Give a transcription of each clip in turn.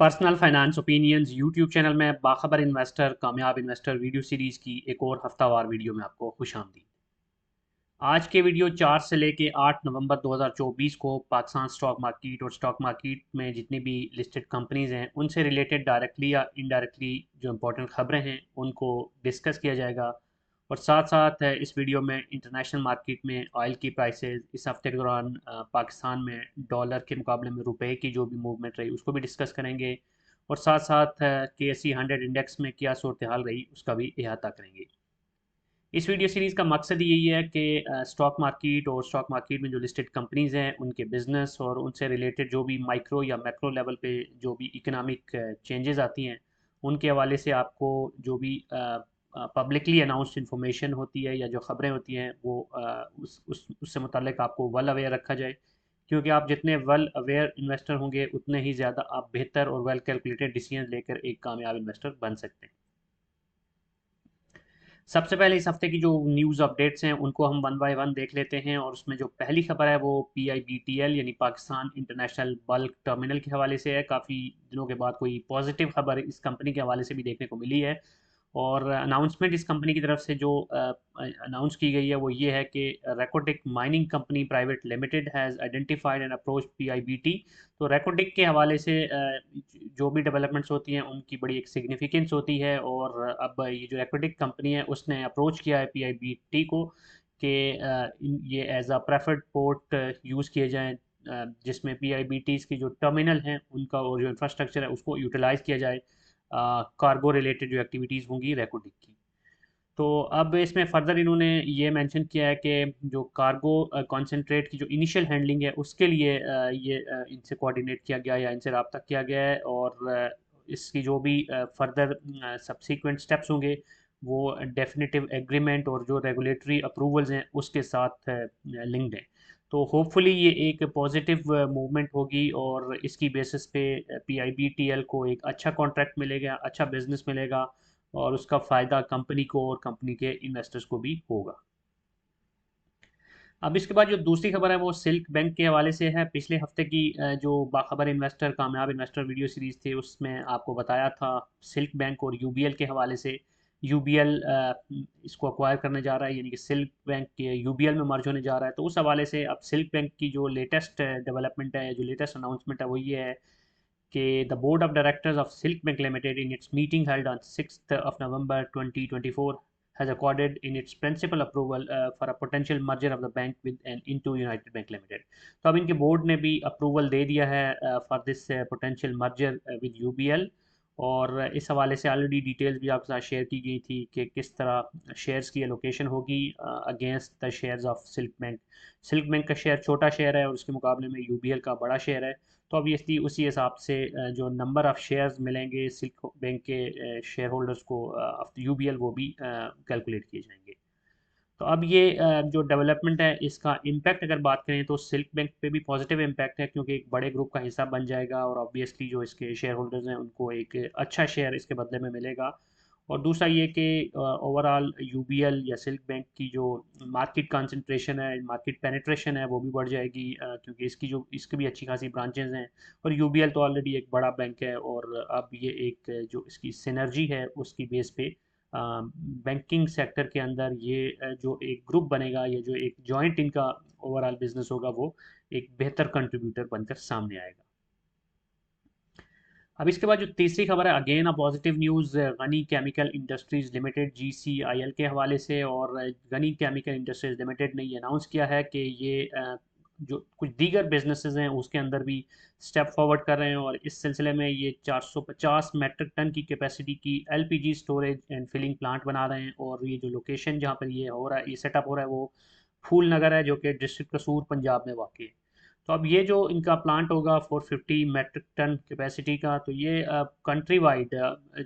Personal finance opinions YouTube channel में बाखबर investor कामयाब investor video series की एक और हफ्तावार वीडियो में आपको खुशामदीद। आज के वीडियो 4 से लेके 8 नवंबर 2024 को पाकिस्तान स्टॉक मार्केट और स्टॉक मार्केट में जितनी भी लिस्टेड कंपनीज हैं उनसे रिलेटेड डायरेक्टली या इनडायरेक्टली जो इंपॉर्टेंट खबरें हैं उनको डिस्कस किया जाएगा। और साथ साथ इस वीडियो में इंटरनेशनल मार्केट में ऑयल की प्राइसेस इस हफ्ते के दौरान पाकिस्तान में डॉलर के मुकाबले में रुपए की जो भी मूवमेंट रही उसको भी डिस्कस करेंगे। और साथ साथ KSE 100 इंडेक्स में क्या सूरत हाल रही उसका भी अहाता करेंगे। इस वीडियो सीरीज़ का मकसद यही है कि स्टॉक मार्केट और स्टॉक मार्केट में जो लिस्टेड कंपनीज हैं उनके बिजनेस और उनसे रिलेटेड जो भी माइक्रो या मैक्रो लेवल पे जो भी इकोनॉमिक चेंजेस आती हैं उनके हवाले से आपको जो भी पब्लिकली अनाउंस्ड इंफॉर्मेशन होती है या जो ख़बरें होती हैं वो उससे मुतल्लिक आपको वेल अवेयर रखा जाए। क्योंकि आप जितने वेल अवेयर इन्वेस्टर होंगे उतने ही ज़्यादा आप बेहतर और वेल कैलकुलेटेड डिसीजन लेकर एक कामयाब इन्वेस्टर बन सकते हैं। सबसे पहले इस हफ्ते की जो न्यूज़ अपडेट्स हैं उनको हम वन बाय वन देख लेते हैं। और उसमें जो पहली खबर है वो PIBTL यानी पाकिस्तान इंटरनेशनल बल्क टर्मिनल के हवाले से है। काफ़ी दिनों के बाद कोई पॉजिटिव खबर इस कंपनी के हवाले से भी देखने को मिली है। और अनाउंसमेंट इस कंपनी की तरफ से जो अनाउंस की गई है वो ये है कि Reko Diq mining company private limited has identified and approach PIBT। तो रेकोटिक के हवाले से जो भी डेवलपमेंट्स होती हैं उनकी बड़ी एक सिग्निफिकेंस होती है। और अब ये जो रेकोटिक कंपनी है उसने अप्रोच किया है PIBT को कि ये as a preferred port use किए जाएँ, जिसमें PIBTs की जो टर्मिनल हैं उनका और जो इंफ्रास्ट्रक्चर है उसको यूटिलाइज़ किया जाए कार्गो रिलेटेड जो एक्टिविटीज़ होंगी रेकोटिक की। तो अब इसमें फर्दर इन्होंने ये मेंशन किया है कि जो कार्गो कॉन्सेंट्रेट की जो इनिशियल हैंडलिंग है उसके लिए ये इनसे कोऑर्डिनेट किया गया या इनसे रब्ता किया गया है। और इसकी जो भी फर्दर सब्सीक्वेंट स्टेप्स होंगे वो डेफिनेटिव एग्रीमेंट और जो रेगुलेटरी अप्रूवल्स हैं उसके साथ लिंक्ड हैं। तो होपफुली ये एक पॉजिटिव मूवमेंट होगी और इसकी बेसिस पे PIBTL को एक अच्छा कॉन्ट्रैक्ट मिलेगा, अच्छा बिजनेस मिलेगा और उसका फ़ायदा कंपनी को और कंपनी के इन्वेस्टर्स को भी होगा। अब इसके बाद जो दूसरी खबर है वो सिल्क बैंक के हवाले से है। पिछले हफ्ते की जो बाखबर इन्वेस्टर कामयाब इन्वेस्टर वीडियो सीरीज़ थी उसमें आपको बताया था सिल्क बैंक और UBL के हवाले से। UBL इसको अक्वायर करने जा रहा है यानी कि सिल्क बैंक के UBL में मर्ज होने जा रहा है। तो उस हवाले से अब सिल्क बैंक की जो लेटेस्ट डेवलपमेंट है, जो लेटेस्ट अनाउंसमेंट है वो ये है कि the board of directors of silk bank limited in its meeting held on 6th of November 2024 has accorded in its principal approval for a potential merger of the bank with an into United Bank Limited। तो अब इनके board ने भी approval दे दिया है for this potential merger with UBL। और इस हवाले से ऑलरेडी डिटेल्स भी आपके साथ शेयर की गई थी कि किस तरह शेयर्स की एलोकेशन होगी against the shares of silk bank. Silk bank का शेयर छोटा शेयर है और उसके मुकाबले में UBL का बड़ा शेयर है। तो ऑब्वियसली उसी हिसाब से जो नंबर ऑफ़ शेयर्स मिलेंगे सिल्क बैंक के शेयर होल्डर्स को ऑफ UBL वो भी कैलकुलेट किए जाएंगे। तो अब ये जो डेवलपमेंट है इसका इम्पैक्ट अगर बात करें तो सिल्क बैंक पे भी पॉजिटिव इम्पैक्ट है क्योंकि एक बड़े ग्रुप का हिस्सा बन जाएगा और ऑब्वियसली जो इसके शेयर होल्डर्स हैं उनको एक अच्छा शेयर इसके बदले में मिलेगा। और दूसरा ये कि ओवरऑल UBL या सिल्क बैंक की जो मार्केट कंसंट्रेशन है, मार्केट पेनिट्रेशन है वो भी बढ़ जाएगी क्योंकि इसकी भी अच्छी खासी ब्रांचेज हैं। और UBL तो ऑलरेडी एक बड़ा बैंक है और अब ये एक जो इसकी सिनर्जी है उसकी बेस पे बैंकिंग सेक्टर के अंदर ये जो एक ग्रुप बनेगा या जो एक जॉइंट इनका ओवरऑल बिजनेस होगा वो एक बेहतर कंट्रीब्यूटर बनकर सामने आएगा। अब इसके बाद जो तीसरी खबर है again a positive news Gani chemical industries limited GCIL के हवाले से। और गनी केमिकल इंडस्ट्रीज़ लिमिटेड ने ये अनाउंस किया है कि ये जो कुछ दीगर बिजनेसेस हैं उसके अंदर भी स्टेप फॉरवर्ड कर रहे हैं और इस सिलसिले में ये 450 मेट्रिक टन की कैपेसिटी की LPG storage and filling plant बना रहे हैं। और ये जो लोकेशन जहाँ पर ये हो रहा है, ये सेटअप हो रहा है वो फूल नगर है जो कि डिस्ट्रिक्ट कसूर पंजाब में वाक़ है। तो अब ये जो इनका प्लांट होगा 450 मेट्रिक टन कैपेसिटी का, तो ये कंट्री वाइड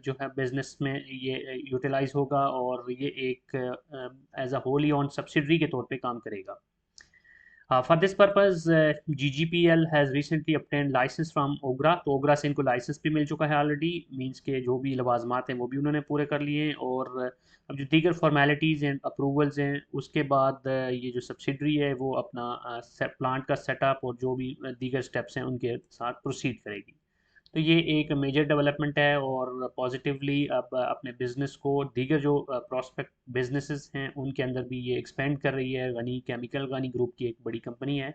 जो है बिजनेस में ये यूटिलाइज होगा और ये एक as a wholly owned subsidiary के तौर पे काम करेगा। For this purpose GGPL has recently obtained licence from OGRA. तो ओगरा से इनको लाइसेंस भी मिल चुका है ऑलरेडी, मींस के जो भी लवाजमात हैं वो भी उन्होंने पूरे कर लिए हैं। और अब जो दीगर फॉर्मेलिटीज़ हैं अप्रूवल्स हैं उसके बाद ये जो सब्सिडरी है वो अपना प्लांट का सेटअप और जो भी दीगर स्टेप्स हैं उनके साथ प्रोसीड करेगी। तो ये एक मेजर डेवलपमेंट है और पॉजिटिवली अब अपने बिजनेस को दीगर जो प्रॉस्पेक्ट बिजनेसेस हैं उनके अंदर भी ये एक्सपेंड कर रही है। गनी केमिकल, गनी ग्रुप की एक बड़ी कंपनी है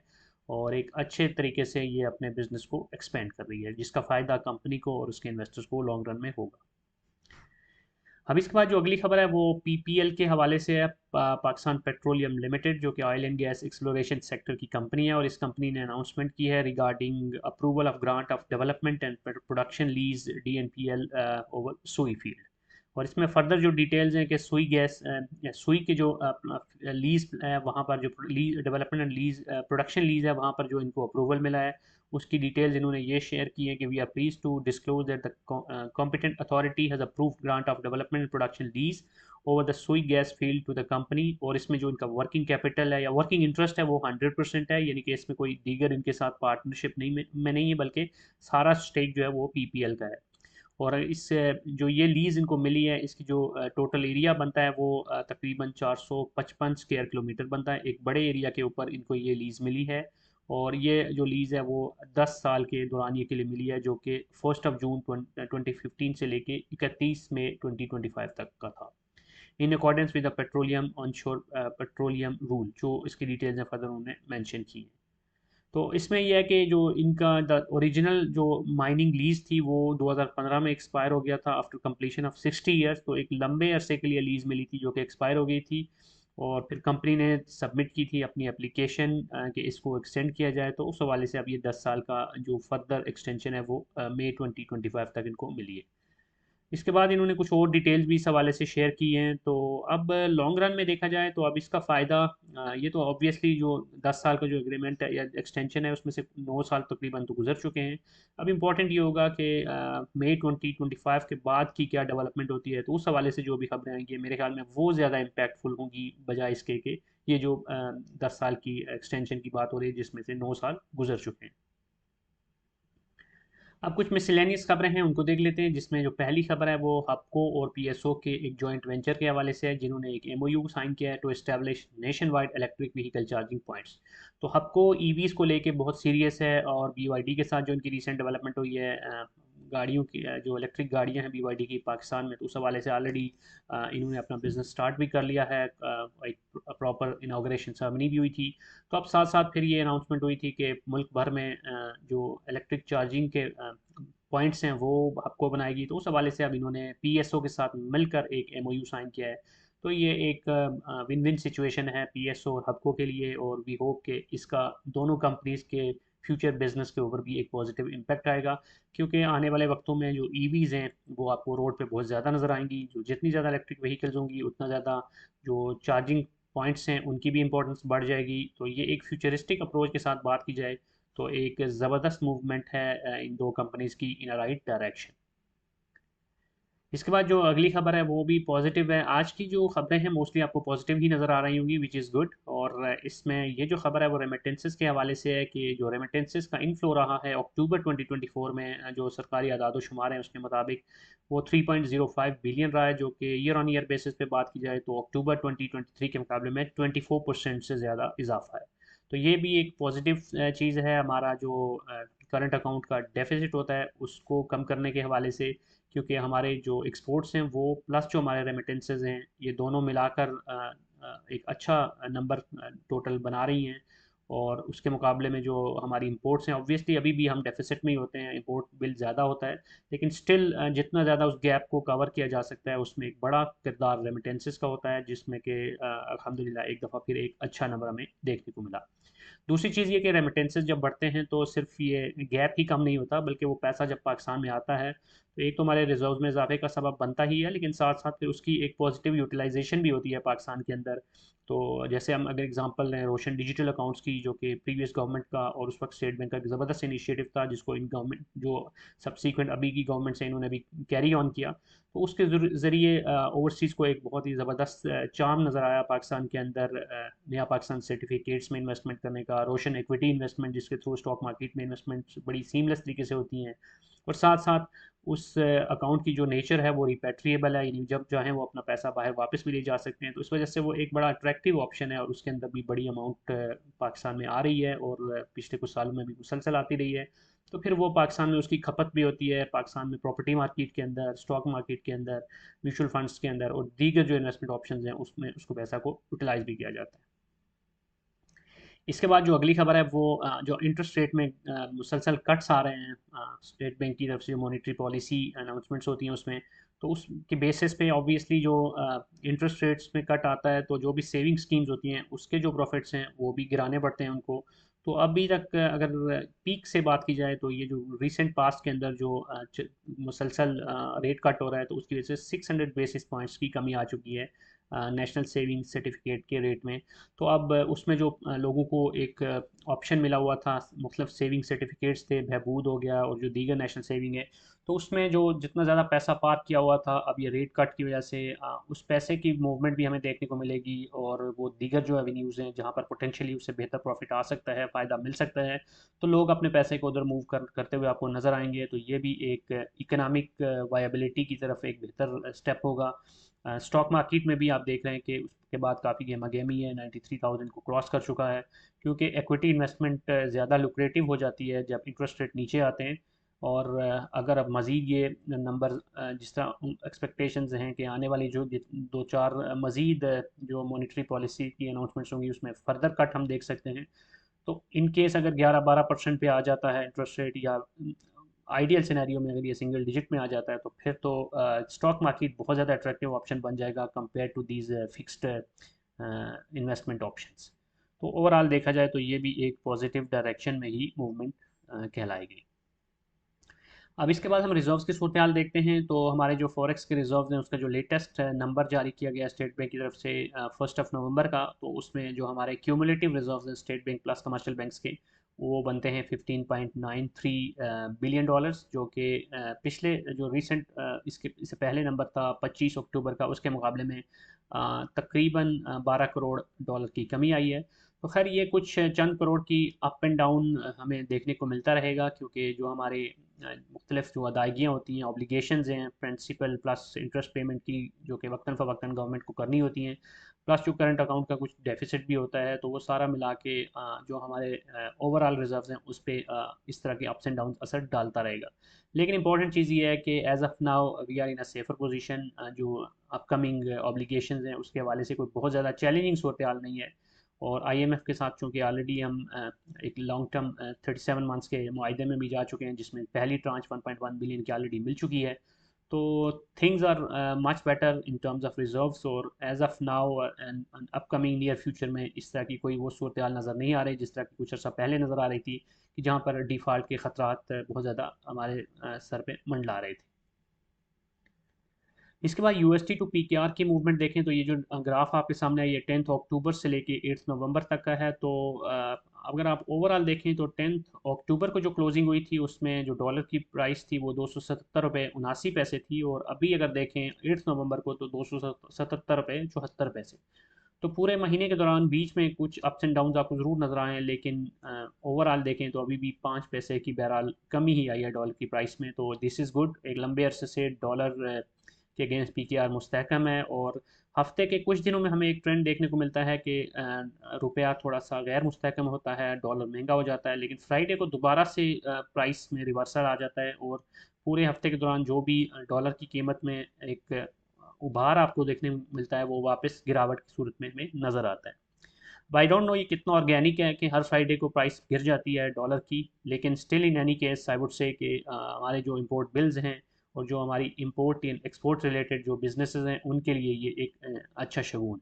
और एक अच्छे तरीके से ये अपने बिजनेस को एक्सपेंड कर रही है, जिसका फ़ायदा कंपनी को और उसके इन्वेस्टर्स को लॉन्ग रन में होगा। अब इसके बाद जो अगली खबर है वो पीपीएल के हवाले से है। पाकिस्तान पेट्रोलियम लिमिटेड, जो कि oil and gas exploration sector की कंपनी है, और इस कंपनी ने अनाउंसमेंट की है regarding approval of grant of development and production lease DNPL over Sui field. और इसमें फर्दर जो डिटेल्स हैं कि सुई गैस सुई के जो लीज है वहाँ पर जो development and lease production lease है वहाँ पर जो इनको अप्रूवल मिला है उसकी डिटेल्स इन्होंने ये शेयर की है कि we are pleased to disclose that the competent authority has approved grant of development and production lease over the Sui gas field to the company. और इसमें जो इनका वर्किंग कैपिटल है या वर्किंग इंटरेस्ट है वो 100% है, यानी कि इसमें कोई दीगर इनके साथ पार्टनरशिप नहीं में नहीं है, बल्कि सारा स्टेक जो है वो पीपीएल का है। और इस जो ये लीज़ इनको मिली है इसकी जो टोटल एरिया बनता है वो तकरीबन 455 स्क्वायर किलोमीटर बनता है। एक बड़े एरिया के ऊपर इनको ये लीज़ मिली है और ये जो लीज़ है वो 10 साल के दौरान ये के लिए मिली है, जो कि 1 जून 2015 से लेके 31 मई 2025 तक का था, in accordance with the petroleum onshore petroleum rule. जो इसकी डिटेल्स हैं फर्दर उन्होंने मेंशन की है। तो इसमें यह है कि जो इनका द ओरिजिनल जो माइनिंग लीज़ थी वो 2015 में एक्सपायर हो गया था आफ्टर कंप्लीशन ऑफ 60 ईयर्स। तो एक लंबे अरसे के लिए लीज़ मिली थी जो कि एक्सपायर हो गई थी, और फिर कंपनी ने सबमिट की थी अपनी एप्लीकेशन कि इसको एक्सटेंड किया जाए। तो उस हवाले से अब ये 10 साल का जो फर्दर एक्सटेंशन है वो मई 2025 तक इनको मिली है। इसके बाद इन्होंने कुछ और डिटेल्स भी इस हवाले से शेयर की हैं। तो अब लॉन्ग रन में देखा जाए तो अब इसका फ़ायदा ये तो ऑब्वियसली जो 10 साल का जो एग्रीमेंट है या एक्सटेंशन है उसमें से 9 साल तकरीबन तो गुजर चुके हैं। अब इम्पॉर्टेंट ये होगा कि मई 2025 के बाद की क्या डेवलपमेंट होती है, तो उस हवाले से जो भी खबरें आएंगी मेरे ख्याल में वो ज़्यादा इम्पैक्टफुल होंगी बजाय इसके कि ये जो 10 साल की एक्सटेंशन की बात हो रही है जिसमें से 9 साल गुजर चुके हैं। अब कुछ मिसलेनियस खबरें हैं उनको देख लेते हैं, जिसमें जो पहली खबर है वो हपको और पीएसओ के एक जॉइंट वेंचर के हवाले से है, जिन्होंने एक एमओयू साइन किया है to establish nationwide electric vehicle charging points. तो हपको ईवीज़ को लेके बहुत सीरियस है और बीवाईडी के साथ जो इनकी रिसेंट डेवलपमेंट हुई है गाड़ियों की जो इलेक्ट्रिक गाड़ियां हैं बीवाईडी की पाकिस्तान में, तो उस हवाले से ऑलरेडी इन्होंने अपना बिजनेस स्टार्ट भी कर लिया है। एक प्रॉपर इनाग्रेशन सेरेमनी भी हुई थी। तो अब साथ साथ फिर ये अनाउंसमेंट हुई थी कि मुल्क भर में जो इलेक्ट्रिक चार्जिंग के पॉइंट्स हैं वो आपको बनाएगी। तो उस हवाले से अब इन्होंने पीएसओ के साथ मिलकर एक एमओयू साइन किया है। तो ये एक विन विन सिचुएशन है पीएसओ और हबको के लिए, और वी होप कि इसका दोनों कंपनीज के फ्यूचर बिजनेस के ऊपर भी एक पॉजिटिव इम्पैक्ट आएगा, क्योंकि आने वाले वक्तों में जो ईवीज़ हैं वो आपको रोड पे बहुत ज़्यादा नज़र आएंगी। जो जितनी ज़्यादा इलेक्ट्रिक व्हीकल्स होंगी उतना ज़्यादा जो चार्जिंग पॉइंट्स हैं उनकी भी इंपॉर्टेंस बढ़ जाएगी। तो ये एक फ्यूचरिस्टिक अप्रोच के साथ बात की जाए तो एक ज़बरदस्त मूवमेंट है इन दो कंपनीज़ की इन अ राइट डायरेक्शन। इसके बाद जो अगली खबर है वो भी पॉजिटिव है। आज की जो खबरें हैं मोस्टली आपको पॉजिटिव ही नज़र आ रही होंगी, विच इज़ गुड। और इसमें ये जो खबर है वो रेमिटेंसेस के हवाले से है कि जो रेमिटेंसेस का इनफ्लो रहा है अक्टूबर 2024 में, जो सरकारी आदाद शुमार हैं उसके मुताबिक वो 3.05 बिलियन रहा है, जो कि ईयर ऑन ईयर बेसिस पे बात की जाए तो अक्टूबर 2023 के मुकाबले में 24% से ज़्यादा इजाफा है। तो ये भी एक पॉजिटिव चीज़ है। हमारा जो करंट अकाउंट का डेफिसिट होता है उसको कम करने के हवाले से, क्योंकि हमारे जो एक्सपोर्ट्स हैं वो प्लस जो हमारे रेमिटेंसेज हैं ये दोनों मिलाकर एक अच्छा नंबर टोटल बना रही हैं। और उसके मुकाबले में जो हमारी इंपोर्ट्स हैं ऑब्वियसली अभी भी हम डेफिसिट में ही होते हैं, इंपोर्ट बिल ज़्यादा होता है, लेकिन स्टिल जितना ज़्यादा उस गैप को कवर किया जा सकता है उसमें एक बड़ा किरदार रेमिटेंसेस का होता है, जिसमें कि अल्हम्दुलिल्लाह एक दफ़ा फिर एक अच्छा नंबर हमें देखने को मिला। दूसरी चीज़ ये कि रेमिटेंसेस जब बढ़ते हैं तो सिर्फ ये गैप ही कम नहीं होता, बल्कि वो पैसा जब पाकिस्तान में आता है तो एक तो हमारे रिजर्व में इजाफे का सबब बनता ही है, लेकिन साथ साथ फिर उसकी एक पॉजिटिव यूटिलाइजेशन भी होती है पाकिस्तान के अंदर। तो जैसे हम अगर एग्जांपल लें रोशन डिजिटल अकाउंट्स की, जो कि प्रीवियस गवर्नमेंट का और उस वक्त स्टेट बैंक का एक ज़बरदस्त इनिशिएटिव था, जिसको इन गवर्नमेंट जो सब्सीक्वेंट अभी की गवर्नमेंट से इन्होंने अभी कैरी ऑन किया, तो उसके ज़रिए ओवरसीज़ को एक बहुत ही ज़बरदस्त चार्म नज़र आया पाकिस्तान के अंदर नया पाकिस्तान सर्टिफिकेट्स में इन्वेस्टमेंट करने का, रोशन इक्विटी इन्वेस्टमेंट जिसके थ्रू स्टॉक मार्केट में इन्वेस्टमेंट बड़ी सीमलेस तरीके से होती हैं। और साथ साथ उस अकाउंट की जो नेचर है वो रिपेट्रिएबल है, यानी जब चाहें वो अपना पैसा बाहर वापस भी ले जा सकते हैं। तो इस वजह से वो एक बड़ा अट्रैक्टिव ऑप्शन है और उसके अंदर भी बड़ी अमाउंट पाकिस्तान में आ रही है और पिछले कुछ सालों में भी मुसलसल आती रही है। तो फिर वो पाकिस्तान में उसकी खपत भी होती है, पाकिस्तान में प्रॉपर्टी मार्केट के अंदर, स्टॉक मार्केट के अंदर, म्यूचुअल फंड्स के अंदर और दीगर जो इन्वेस्टमेंट ऑप्शंस हैं उसमें उसको पैसा को यूटिलाइज भी किया जाता है। इसके बाद जो अगली खबर है वो जो इंटरेस्ट रेट में मुसलसल कट्स आ रहे हैं स्टेट बैंक की तरफ से, जो मॉनेटरी पॉलिसी अनाउंसमेंट्स होती हैं उसमें, तो उसके बेसिस पे ऑब्वियसली जो इंटरेस्ट रेट्स में कट आता है तो जो भी सेविंग स्कीम्स होती हैं उसके जो प्रॉफिट्स हैं वो भी गिराने पड़ते हैं उनको। तो अभी तक अगर पीक से बात की जाए तो ये जो रिसेंट पास्ट के अंदर जो मुसलसल रेट कट हो रहा है तो उसकी वजह से 600 बेसिस पॉइंट्स की कमी आ चुकी है नेशनल सेविंग सर्टिफिकेट के रेट में। तो अब उसमें जो लोगों को एक ऑप्शन मिला हुआ था, मुख्तलिफ सेविंग सर्टिफिकेट्स थे, बहबूद हो गया और जो दीगर नेशनल सेविंग है, तो उसमें जो जितना ज़्यादा पैसा पार्क किया हुआ था अब ये रेट कट की वजह से उस पैसे की मूवमेंट भी हमें देखने को मिलेगी और वो दीगर जो एवेन्यूज़ हैं जहाँ पर पोटेंशियली उससे बेहतर प्रॉफिट आ सकता है, फ़ायदा मिल सकता है, तो लोग अपने पैसे को उधर मूव करते हुए आपको नज़र आएंगे। तो ये भी एक इकोनॉमिक वायबिलिटी की तरफ एक बेहतर स्टेप होगा। स्टॉक मार्केट में भी आप देख रहे हैं कि उसके बाद काफ़ी गेमा गेमी है, 93,000 को क्रॉस कर चुका है, क्योंकि इक्विटी इन्वेस्टमेंट ज़्यादा लुक्रेटिव हो जाती है जब इंटरेस्ट रेट नीचे आते हैं। और अगर अब मज़ीद ये नंबर जिस तरह एक्सपेक्टेशंस हैं कि आने वाली जो दो चार मज़ीद जो मॉनेटरी पॉलिसी की अनाउंसमेंट्स होंगी उसमें फ़र्दर कट हम देख सकते हैं। तो इन केस अगर 11-12% पे आ जाता है इंटरेस्ट रेट, या आइडियल सिनेरियो में अगर ये सिंगल डिजिट में आ जाता है, तो फिर तो स्टॉक मार्केट बहुत ज़्यादा अट्रैक्टिव ऑप्शन बन जाएगा compare to these fixed investment options. तो ओवरऑल देखा जाए तो ये भी एक पॉजिटिव डायरेक्शन में ही मूवमेंट कहलाएगी। अब इसके बाद हम रिजर्व्स की सूरत हाल देखते हैं। तो हमारे जो फॉरेक्स के रिजर्व्स हैं उसका जो लेटेस्ट नंबर जारी किया गया स्टेट बैंक की तरफ से 1 नवंबर का, तो उसमें जो हमारे क्यूमुलेटिव रिजर्व्स हैं state bank plus commercial banks के, वो बनते हैं 15.93 बिलियन डॉलर्स, जो कि पिछले जो रिसेंट इससे पहले नंबर था 25 अक्टूबर का, उसके मुकाबले में तकरीबन 12 करोड़ डॉलर की कमी आई है। तो खैर ये कुछ चंद करोड़ की अप एंड डाउन हमें देखने को मिलता रहेगा, क्योंकि जो हमारे मुख्तलिफ जो अदायगियाँ होती हैं, ऑब्लिगेशंस हैं, प्रिंसिपल प्लस इंटरेस्ट पेमेंट की, जो कि वक्तन फ़वक्तन गवर्नमेंट को करनी होती हैं, प्लस जो करंट अकाउंट का कुछ डेफिसिट भी होता है, तो वो सारा मिला के जो हमारे ओवरऑल रिजर्व्स हैं उस पर इस तरह के अप्स एंड डाउन असर डालता रहेगा। लेकिन इंपॉर्टेंट चीज़ ये है कि as of now we are in a safer position. जो अपकमिंग ऑब्लिगेशंस हैं उसके हवाले से कोई बहुत ज़्यादा चैलेंजिंग सूरत हाल नहीं है। और आईएमएफ के साथ चूँकि ऑलरेडी हम एक लॉन्ग टर्म 37 मंथ्स के मुआहदे में भी जा चुके हैं, जिसमें पहली ट्रांच 1.1 बिलियन की ऑलरेडी मिल चुकी है, तो things are much better in terms of reserves. और as of now and upcoming near future में इस तरह की कोई वो सूरत हाल नज़र नहीं आ रही जिस तरह की कुछ अर्सा पहले नज़र आ रही थी, कि जहाँ पर डिफ़ॉल्ट के ख़तरात बहुत ज़्यादा हमारे सर पे मंडला रहे थे। इसके बाद यूएसटी टू पीकेआर की मूवमेंट देखें तो ये जो ग्राफ आपके सामने है ये 10 अक्टूबर से लेके 8 नवंबर तक का है। तो अगर आप ओवरऑल देखें तो 10 अक्टूबर को जो क्लोजिंग हुई थी उसमें जो डॉलर की प्राइस थी वो 277 रुपये 79 पैसे थी, और अभी अगर देखें 8 नवंबर को तो 277 रुपये 74 पैसे। तो पूरे महीने के दौरान बीच में कुछ अप्स एंड डाउन्स आपको ज़रूर नजर आए हैं, लेकिन ओवरऑल देखें तो अभी भी 5 पैसे की बहरहाल कमी ही आई है डॉलर की प्राइस में। तो दिस इज़ गुड, एक लंबे अरसे से डॉलर के अगेंस्ट पीकेआर मुस्तहकम है। और हफ्ते के कुछ दिनों में हमें एक ट्रेंड देखने को मिलता है कि रुपया थोड़ा सा गैर मुस्तहकम होता है, डॉलर महंगा हो जाता है, लेकिन फ्राइडे को दोबारा से प्राइस में रिवर्सल आ जाता है और पूरे हफ्ते के दौरान जो भी डॉलर की कीमत में एक उभार आपको देखने को मिलता है वो वापस गिरावट की सूरत में हमें नज़र आता है। आई डोंट नो ये कितना ऑर्गेनिक है कि हर फ्राइडे को प्राइस गिर जाती है डॉलर की, लेकिन still in any case I would say कि हमारे जो इंपोर्ट बिल्स हैं और जो हमारी इंपोर्ट एंड एक्सपोर्ट रिलेटेड जो बिजनेसेस हैं उनके लिए ये एक अच्छा शगुन।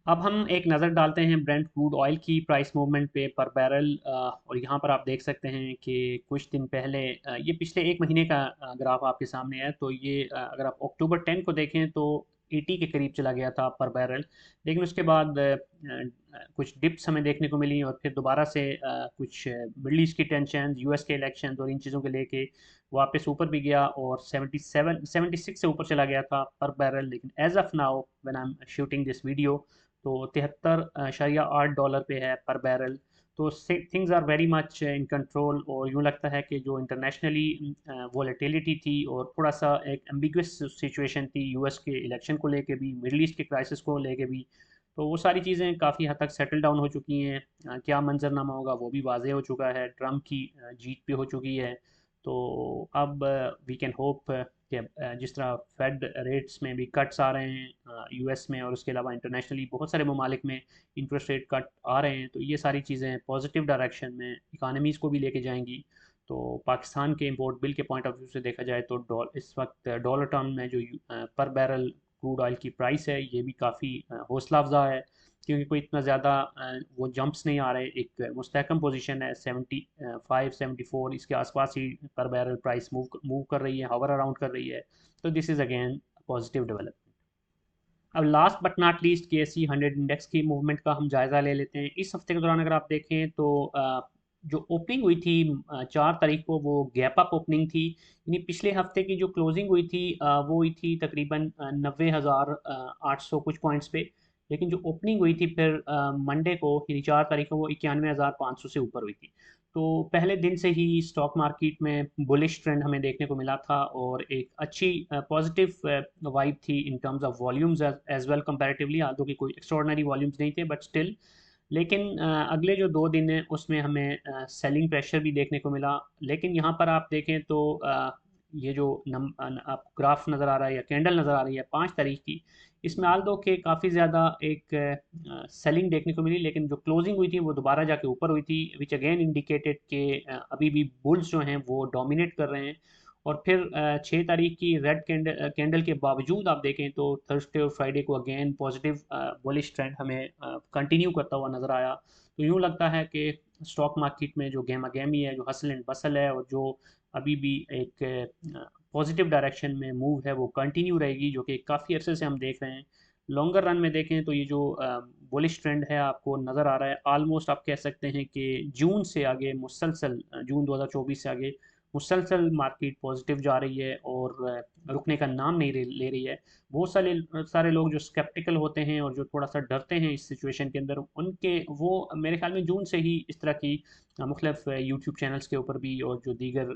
अब हम एक नज़र डालते हैं ब्रेंट क्रूड ऑयल की प्राइस मूवमेंट पे पर बैरल, और यहाँ पर आप देख सकते हैं कि कुछ दिन पहले ये पिछले एक महीने का ग्राफ आपके सामने है। तो ये अगर आप अक्टूबर 10 को देखें तो 80 के करीब चला गया था पर बैरल, लेकिन उसके बाद कुछ डिप्स हमें देखने को मिली और फिर दोबारा से कुछ मिडल ईस्ट की टेंशन, यूएस के इलेक्शन और इन चीज़ों के लेके वापस ऊपर भी गया और 76 से ऊपर चला गया था पर बैरल। लेकिन as of now when I am shooting this video तो 73.8 डॉलर पे है पर बैरल। तो things are very much in control, और यूँ लगता है कि जो इंटरनेशनली वॉलेटिलिटी थी और थोड़ा सा एक एम्बिगुअस सिचुएशन थी यूएस के इलेक्शन को लेके भी, मिडल ईस्ट के क्राइसिस को लेके भी, तो वो सारी चीज़ें काफ़ी हद तक सेटल डाउन हो चुकी हैं। क्या मंजरनामा होगा वो भी वाज़ेह हो चुका है, ट्रम्प की जीत भी हो चुकी है। तो अब वी कैन होप कि जिस तरह फेड रेट्स में भी कट्स आ रहे हैं यूएस में, और उसके अलावा इंटरनेशनली बहुत सारे ममालिक में इंटरेस्ट रेट कट आ रहे हैं, तो ये सारी चीज़ें पॉजिटिव डायरेक्शन में इकानमीज़ को भी लेके जाएंगी। तो पाकिस्तान के इंपोर्ट बिल के पॉइंट ऑफ व्यू से देखा जाए तो इस वक्त डॉलर टर्म में जो पर बैरल क्रूड ऑयल की प्राइस है, ये भी काफ़ी हौसला अफजा है, क्योंकि कोई इतना ज़्यादा वो जंप्स नहीं आ रहे। एक मुस्तहकम पोजीशन है 75-74 इसके आसपास ही पर बैरल प्राइस मूव कर रही है, हवर अराउंड कर रही है। तो this is again positive development. अब last but not least KSE 100 index की मूवमेंट का हम जायज़ा ले लेते हैं। इस हफ्ते के दौरान अगर आप देखें तो जो ओपनिंग हुई थी 4 तारीख को, वो गैप अप ओपनिंग थी, यानी पिछले हफ्ते की जो क्लोजिंग हुई थी वो हुई थी तकरीबन 90,800 कुछ पॉइंट्स पे। लेकिन जो ओपनिंग हुई थी फिर मंडे को, यानी 4 तारीख को, वो 91,500 से ऊपर हुई थी। तो पहले दिन से ही स्टॉक मार्केट में बुलिश ट्रेंड हमें देखने को मिला था, और एक अच्छी पॉजिटिव वाइब थी in terms of volumes as well comparatively, आदो कि कोई एक्स्ट्रॉर्डनरी वॉल्यूम्स नहीं थे बट स्टिल। लेकिन अगले जो 2 दिन हैं उसमें हमें सेलिंग प्रेशर भी देखने को मिला। लेकिन यहाँ पर आप देखें तो ये जो आप ग्राफ नज़र आ रहा है या कैंडल नज़र आ रही है 5 तारीख की, इसमें आल दो के काफ़ी ज़्यादा एक सेलिंग देखने को मिली, लेकिन जो क्लोजिंग हुई थी वो दोबारा जाके ऊपर हुई थी, विच अगेन इंडिकेटेड के अभी भी बुल्स जो हैं वो डोमिनेट कर रहे हैं। और फिर 6 तारीख की रेड कैंडल के बावजूद आप देखें तो थर्सडे और फ्राइडे को अगेन पॉजिटिव बुलिश ट्रेंड हमें कंटिन्यू करता हुआ नज़र आया। तो यूँ लगता है कि स्टॉक मार्केट में जो गेमा गेमी है, जो हसल एंड बसल है, और जो अभी भी एक पॉजिटिव डायरेक्शन में मूव है, वो कंटिन्यू रहेगी, जो कि काफ़ी अरसे से हम देख रहे हैं। लॉन्गर रन में देखें तो ये जो बुलिश ट्रेंड है आपको नज़र आ रहा है, आलमोस्ट आप कह सकते हैं कि जून से आगे मुसलसल, जून 2024 से आगे मुसलसल मार्केट पॉजिटिव जा रही है, और रुकने का नाम नहीं ले रही है। बहुत सारे सारे लोग जो स्केप्टिकल होते हैं और जो थोड़ा सा डरते हैं इस सिचुएशन के अंदर, उनके वो मेरे ख्याल में जून से ही इस तरह की मुख्तलिफ यूट्यूब चैनल्स के ऊपर भी और जो दीगर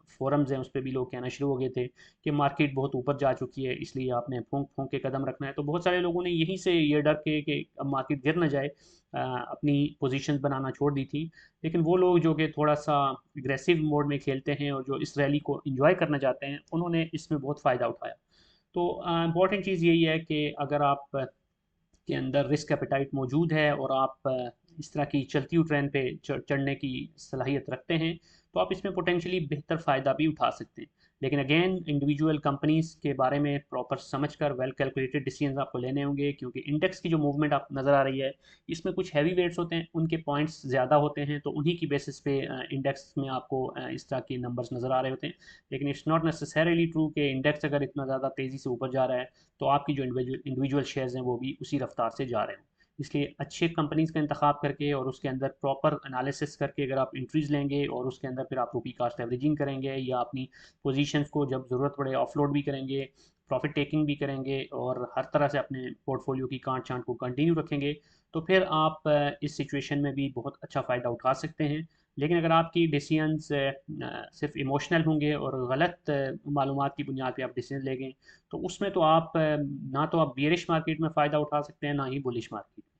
फोरम्स हैं उस पर भी लोग कहना शुरू हो गए थे कि मार्केट बहुत ऊपर जा चुकी है, इसलिए आपने फूंक फूंक के कदम रखना है। तो बहुत सारे लोगों ने यहीं से ये डर के कि अब मार्केट गिर ना जाए अपनी पोजीशंस बनाना छोड़ दी थी। लेकिन वो लोग जो कि थोड़ा सा एग्रेसिव मोड में खेलते हैं और जो इस रैली को इंजॉय करना चाहते हैं, उन्होंने इसमें बहुत फ़ायदा उठाया। तो इम्पॉर्टेंट चीज़ यही है कि अगर आप के अंदर रिस्क एपेटाइट मौजूद है और आप इस तरह की चलती हुई ट्रेन पे चढ़ने की सलाहियत रखते हैं, तो आप इसमें पोटेंशली बेहतर फ़ायदा भी उठा सकते हैं। लेकिन अगेन इंडिविजुअल कंपनीज़ के बारे में प्रॉपर समझ कर वेल कैलकुलेटेड डिसीजन आपको लेने होंगे, क्योंकि इंडेक्स की जो मूवमेंट आप नज़र आ रही है, इसमें कुछ हैवी वेट्स होते हैं, उनके पॉइंट्स ज़्यादा होते हैं, तो उन्हीं की बेसिस पे इंडेक्स में आपको इस तरह के नंबर्स नज़र आ रहे होते हैं। लेकिन इट्स नॉट नेसेसरीली ट्रू कि इंडेक्स अगर इतना ज़्यादा तेज़ी से ऊपर जा रहा है तो आपकी जो इंडिविजुअल शेयर्स हैं वो भी उसी रफ्तार से जा रहे हैं। इसलिए अच्छे कंपनीज़ का इंतखाब करके और उसके अंदर प्रॉपर एनालिसिस करके अगर आप इंट्रीज लेंगे और उसके अंदर फिर आप रुपी कास्ट एवरेजिंग करेंगे या अपनी पोजीशंस को जब ज़रूरत पड़े ऑफलोड भी करेंगे, प्रॉफिट टेकिंग भी करेंगे, और हर तरह से अपने पोर्टफोलियो की काट छांट को कंटिन्यू रखेंगे, तो फिर आप इस सिचुएशन में भी बहुत अच्छा फ़ायदा उठा सकते हैं। लेकिन अगर आपकी डिसीजंस सिर्फ इमोशनल होंगे और गलत मालूमात की बुनियाद पे आप डिसीजन लेंगे, तो उसमें तो आप ना तो आप बियरिश मार्केट में फ़ायदा उठा सकते हैं, ना ही बुलिश मार्केट में।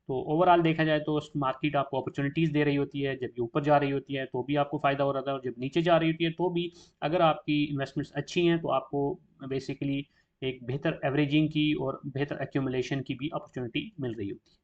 तो ओवरऑल देखा जाए तो मार्केट आपको अपॉर्चुनिटीज़ दे रही होती है, जब ये ऊपर जा रही होती है तो भी आपको फ़ायदा हो रहा था, और जब नीचे जा रही होती है तो भी, अगर आपकी इन्वेस्टमेंट्स अच्छी हैं तो आपको बेसिकली एक बेहतर एवरेजिंग की और बेहतर एक्यूमुलेशन की भी अपॉर्चुनिटी मिल रही होती है।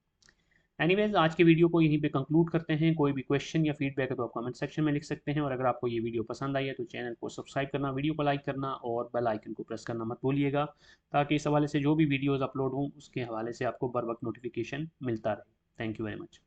एनीवेज, आज की वीडियो को यहीं पे कंक्लूड करते हैं। कोई भी क्वेश्चन या फीडबैक है तो आप कमेंट सेक्शन में लिख सकते हैं, और अगर आपको ये वीडियो पसंद आई है तो चैनल को सब्सक्राइब करना, वीडियो को लाइक करना और बेल आइकन को प्रेस करना मत भूलिएगा, ताकि इस हवाले से जो भी वीडियोज़ अपलोड हों उसके हवाले से आपको बर वक्त नोटिफिकेशन मिलता रहे। Thank you very much.